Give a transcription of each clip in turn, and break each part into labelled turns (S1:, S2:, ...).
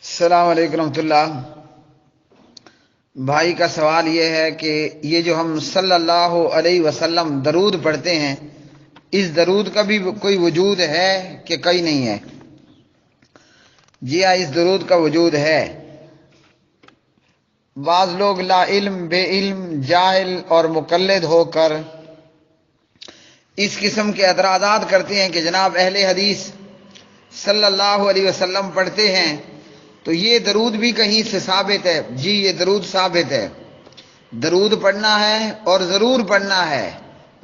S1: السلام علیکم رحمۃ اللہ۔ بھائی کا سوال یہ ہے کہ یہ جو ہم صلی اللہ علیہ وسلم درود پڑھتے ہیں، اس درود کا بھی کوئی وجود ہے کہ کہیں نہیں ہے؟ جی ہاں، اس درود کا وجود ہے۔ بعض لوگ لا علم، بے علم، جاہل اور مقلد ہو کر اس قسم کے اعتراضات کرتے ہیں کہ جناب اہل حدیث صلی اللہ علیہ وسلم پڑھتے ہیں تو یہ درود بھی کہیں سے ثابت ہے؟ جی یہ درود ثابت ہے، درود پڑھنا ہے اور ضرور پڑھنا ہے،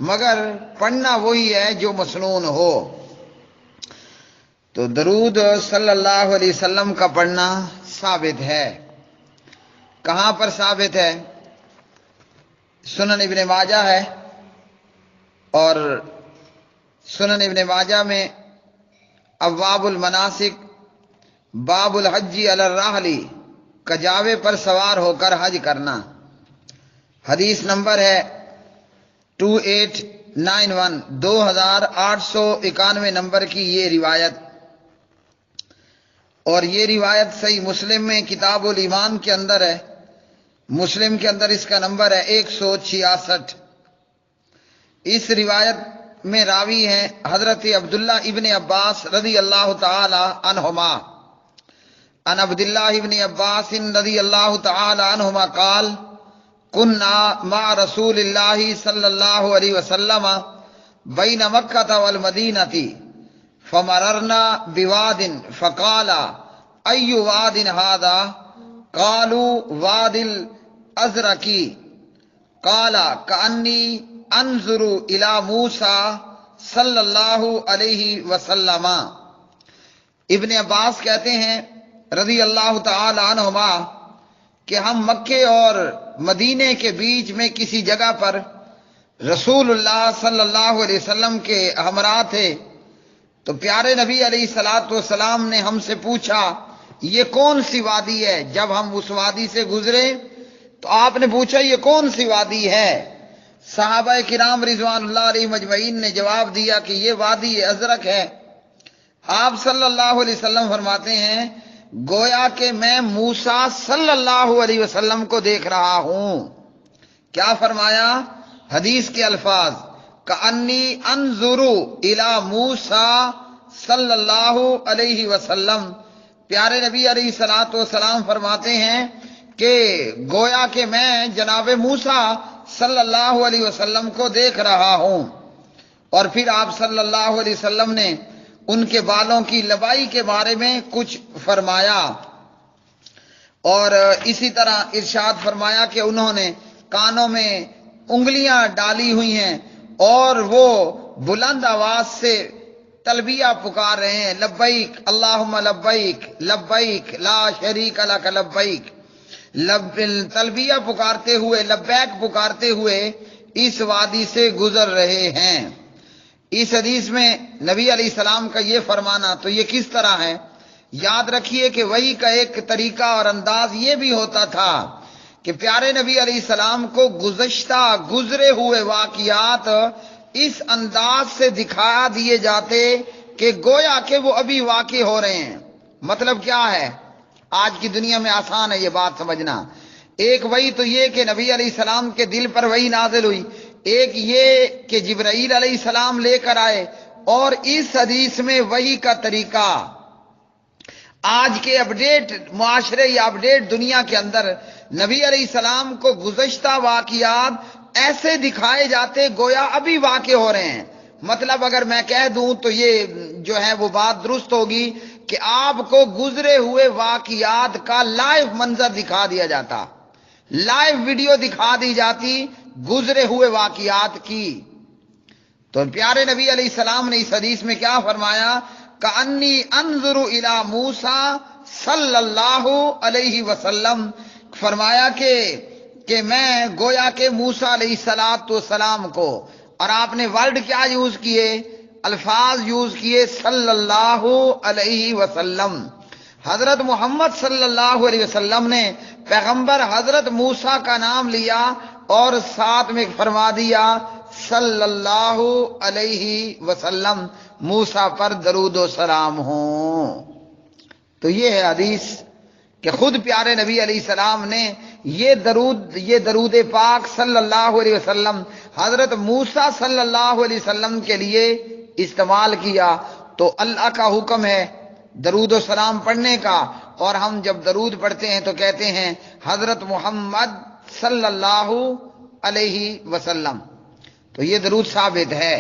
S1: مگر پڑھنا وہی ہے جو مسنون ہو۔ تو درود صلی اللہ علیہ وسلم کا پڑھنا ثابت ہے۔ کہاں پر ثابت ہے؟ سنن ابن ماجہ ہے، اور سنن ابن ماجہ میں ابواب المناسک باب الحج علی الرحل، کجاوے پر سوار ہو کر حج کرنا، حدیث نمبر ہے 2891، 2891 نمبر کی یہ روایت۔ اور یہ روایت صحیح مسلم میں کتاب الایمان کے اندر ہے، مسلم کے اندر اس کا نمبر ہے 166۔ اس روایت میں راوی ہیں حضرت عبداللہ ابن عباس رضی اللہ تعالی عنہما، عن عبداللہ ابن عباس رضی اللہ تعالی عنہما قال کننا مع رسول اللہ صلی اللہ علیہ وسلم بین مکہ والمدینہ فمررنا بواد فقال ای واد هذا قالوا واد الازرق قال کانی انظر الى موسیٰ صلی اللہ علیہ وسلم۔ ابن عباس کہتے ہیں رضی اللہ تعالی عنہما کہ ہم مکے اور مدینے کے بیچ میں کسی جگہ پر رسول اللہ صلی اللہ علیہ وسلم کے ہمراہ تھے، تو پیارے نبی علیہ الصلوۃ والسلام نے ہم سے پوچھا یہ کون سی وادی ہے؟ جب ہم اس وادی سے گزرے تو آپ نے پوچھا یہ کون سی وادی ہے؟ صحابہ کرام رضوان اللہ علیہ مجمعین نے جواب دیا کہ یہ وادی ازرق ہے۔ آپ صلی اللہ علیہ وسلم فرماتے ہیں گویا کہ میں موسیٰ صلی اللہ علیہ وسلم کو دیکھ رہا ہوں۔ کیا فرمایا؟ حدیث کے الفاظ کأنی انظر الی موسیٰ صلی اللہ علیہ وسلم، پیارے نبی علیہ الصلوۃ والسلام فرماتے ہیں کہ گویا کہ میں جناب موسیٰ صلی اللہ علیہ وسلم کو دیکھ رہا ہوں۔ اور پھر آپ صلی اللہ علیہ وسلم نے ان کے بالوں کی لمبائی کے بارے میں کچھ فرمایا، اور اسی طرح ارشاد فرمایا کہ انہوں نے کانوں میں انگلیاں ڈالی ہوئی ہیں اور وہ بلند آواز سے تلبیہ پکار رہے ہیں، لبیک اللہم لبیک لبیک لا شریک لک لبیک، تلبیہ پکارتے ہوئے، لبیک پکارتے ہوئے اس وادی سے گزر رہے ہیں۔ اس حدیث میں نبی علیہ السلام کا یہ فرمانا تو یہ کس طرح ہے؟ یاد رکھیے کہ وہی کا ایک طریقہ اور انداز یہ بھی ہوتا تھا کہ پیارے نبی علیہ السلام کو گزرے ہوئے واقعات اس انداز سے دکھا دیے جاتے کہ گویا کہ وہ ابھی واقع ہو رہے ہیں۔ مطلب کیا ہے؟ آج کی دنیا میں آسان ہے یہ بات سمجھنا۔ ایک وہی تو یہ کہ نبی علیہ السلام کے دل پر وہی نازل ہوئی، ایک یہ کہ جبرائیل علیہ السلام لے کر آئے، اور اس حدیث میں وہی کا طریقہ آج کے اپڈیٹ معاشرے یا اپڈیٹ دنیا کے اندر نبی علیہ السلام کو گزشتہ واقعات ایسے دکھائے جاتے گویا ابھی واقع ہو رہے ہیں۔ مطلب اگر میں کہہ دوں تو یہ جو ہے وہ بات درست ہوگی کہ آپ کو گزرے ہوئے واقعات کا لائیو منظر دکھا دیا جاتا، لائیو ویڈیو دکھا دی جاتی گزرے ہوئے واقعات کی۔ تو پیارے نبی علیہ السلام نے اس حدیث میں کیا فرمایا؟ کأنی انظر الی موسیٰ صلی اللہ علیہ وسلم، فرمایا کہ میں گویا کہ موسیٰ علیہ السلام کو، اور آپ نے ورڈ کیا یوز کیے؟ الفاظ یوز کیے صلی اللہ علیہ وسلم۔ حضرت محمد صلی اللہ علیہ وسلم نے پیغمبر حضرت موسیٰ کا نام لیا اور ساتھ میں فرما دیا صلی اللہ علیہ وسلم، موسیٰ پر درود و سلام ہوں۔ تو یہ ہے حدیث کہ خود پیارے نبی علیہ السلام نے یہ درود پاک صلی اللہ علیہ وسلم حضرت موسیٰ صلی اللہ علیہ وسلم کے لیے استعمال کیا، تو اللہ کا حکم ہے درود و سلام پڑھنے کا، اور ہم جب درود پڑھتے ہیں تو کہتے ہیں حضرت محمد صلی اللہ علیہ وسلم، تو یہ درود ثابت ہے۔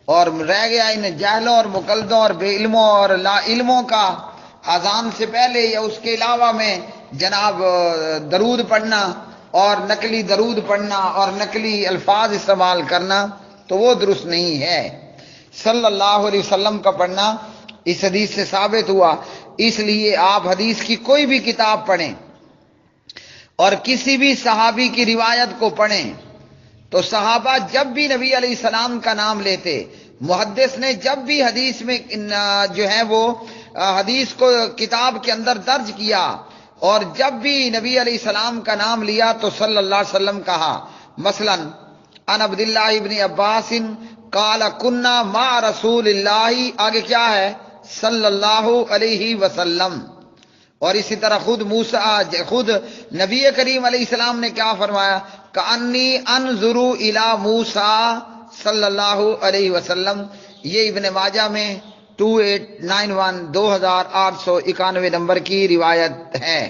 S1: اور رہ گیا ان جاہلوں اور مقلدوں اور بے علموں اور لا علموں کا اذان سے پہلے یا اس کے علاوہ میں جناب درود پڑھنا اور نقلی درود پڑھنا اور نقلی الفاظ استعمال کرنا، تو وہ درست نہیں ہے۔ صلی اللہ علیہ وسلم کا پڑھنا اس حدیث سے ثابت ہوا۔ اس لیے آپ حدیث کی کوئی بھی کتاب پڑھیں اور کسی بھی صحابی کی روایت کو پڑھیں تو صحابہ جب بھی نبی علیہ السلام کا نام لیتے، محدث نے جب بھی حدیث میں جو ہے وہ حدیث کو کتاب کے اندر درج کیا اور جب بھی نبی علیہ السلام کا نام لیا تو صلی اللہ علیہ وسلم کہا۔ مثلا ان عبداللہ ابن عباس قال کنا مع رسول اللہ، آگے کیا ہے؟ صلی اللہ علیہ وسلم۔ اور اسی طرح خود نبی کریم علیہ السلام نے کیا فرمایا؟ کانی انظر الی موسیٰ صلی اللہ علیہ وسلم۔ یہ ابن ماجہ میں 2891 2891 نمبر کی روایت ہے۔